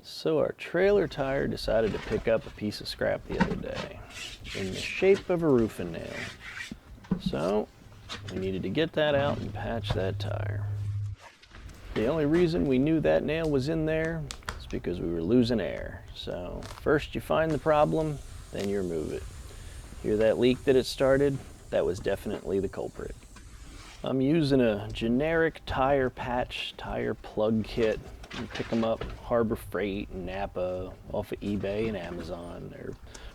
So our trailer tire decided to pick up a piece of scrap the other day in the shape of a roofing nail. So we needed to get that out and patch that tire. The only reason we knew that nail was in there is because we were losing air. So first you find the problem, then you remove it. Hear that leak that it started? That was definitely the culprit. I'm using a generic tire patch, tire plug kit. You pick them up Harbor Freight and Napa off of eBay and Amazon. They're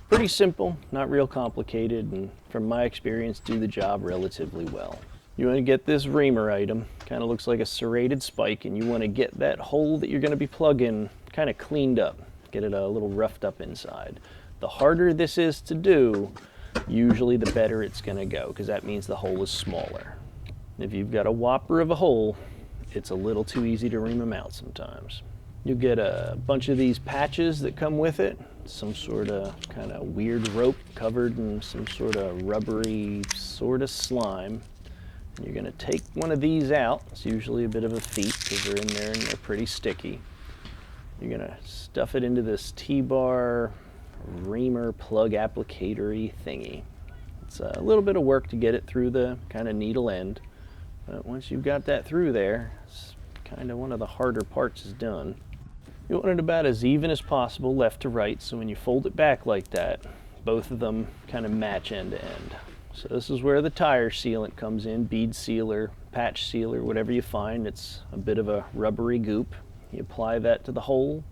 pretty simple, not real complicated, and from my experience do the job relatively well. You want to get this reamer item, kind of looks like a serrated spike, and you want to get that hole that you're going to be plugging kind of cleaned up, get it a little roughed up inside. The harder this is to do, usually the better it's going to go, because that means the hole is smaller. If you've got a whopper of a hole, it's a little too easy to ream them out sometimes. You get a bunch of these patches that come with it, some sort of kind of weird rope covered in some sort of rubbery sort of slime. And you're going to take one of these out. It's usually a bit of a feat because they're in there and they're pretty sticky. You're going to stuff it into this T-bar reamer plug applicator-y thingy. It's a little bit of work to get it through the kind of needle end. But once you've got that through there, it's kind of one of the harder parts is done. You want it about as even as possible, left to right, so when you fold it back like that, both of them kind of match end to end. So this is where the tire sealant comes in, bead sealer, patch sealer, whatever you find. It's a bit of a rubbery goop. You apply that to the hole.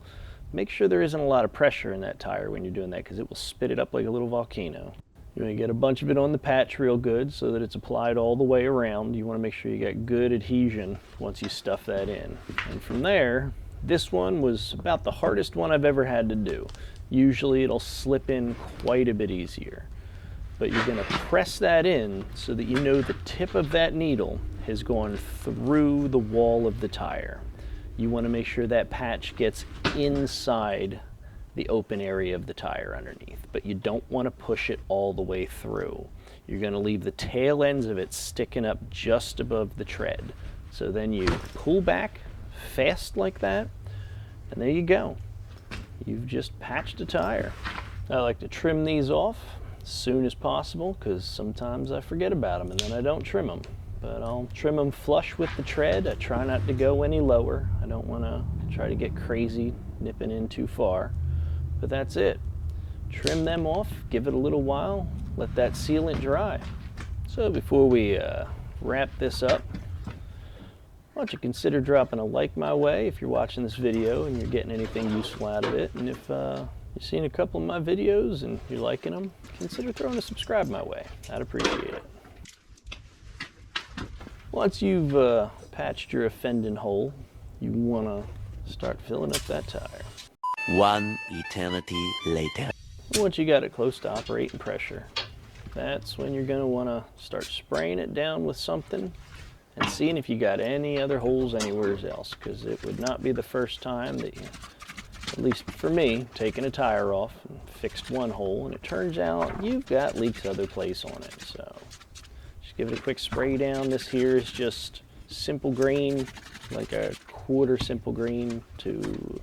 Make sure there isn't a lot of pressure in that tire when you're doing that, because it will spit it up like a little volcano. You want to get a bunch of it on the patch real good so that it's applied all the way around. You want to make sure you get good adhesion once you stuff that in. And from there, this one was about the hardest one I've ever had to do. Usually it'll slip in quite a bit easier. But you're going to press that in so that you know the tip of that needle has gone through the wall of the tire. You want to make sure that patch gets inside the open area of the tire underneath, but you don't want to push it all the way through. You're going to leave the tail ends of it sticking up just above the tread. So then you pull back fast like that, and there you go. You've just patched a tire. I like to trim these off as soon as possible because sometimes I forget about them and then I don't trim them. But I'll trim them flush with the tread. I try not to go any lower. I don't want to try to get crazy nipping in too far. But that's it. Trim them off, give it a little while, let that sealant dry. So before we wrap this up, why don't you consider dropping a like my way if you're watching this video and you're getting anything useful out of it. And if you've seen a couple of my videos and you're liking them, consider throwing a subscribe my way. I'd appreciate it. Once you've patched your offending hole, you want to start filling up that tire. One eternity later. Once you got it close to operating pressure, that's when you're going to want to start spraying it down with something and seeing if you got any other holes anywhere else, because it would not be the first time that you, at least for me, taken a tire off and fixed one hole and it turns out you've got leaks other place on it. So just give it a quick spray down. This here is just simple green, like a quarter simple green to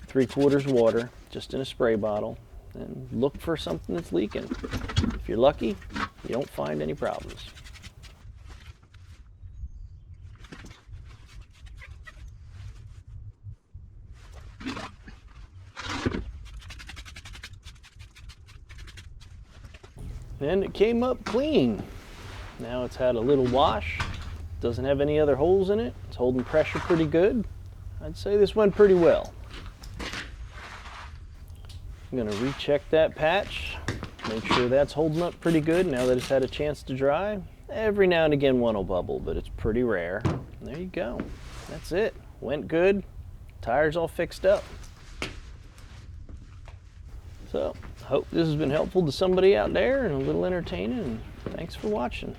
3/4 water, just in a spray bottle, and look for something that's leaking. If you're lucky, you don't find any problems. And it came up clean. Now it's had a little wash, doesn't have any other holes in it, it's holding pressure pretty good. I'd say this went pretty well. I'm going to recheck that patch, make sure that's holding up pretty good now that it's had a chance to dry. Every now and again one will bubble, but it's pretty rare. And there you go. That's it. Went good. Tire's all fixed up. So, hope this has been helpful to somebody out there and a little entertaining. And thanks for watching.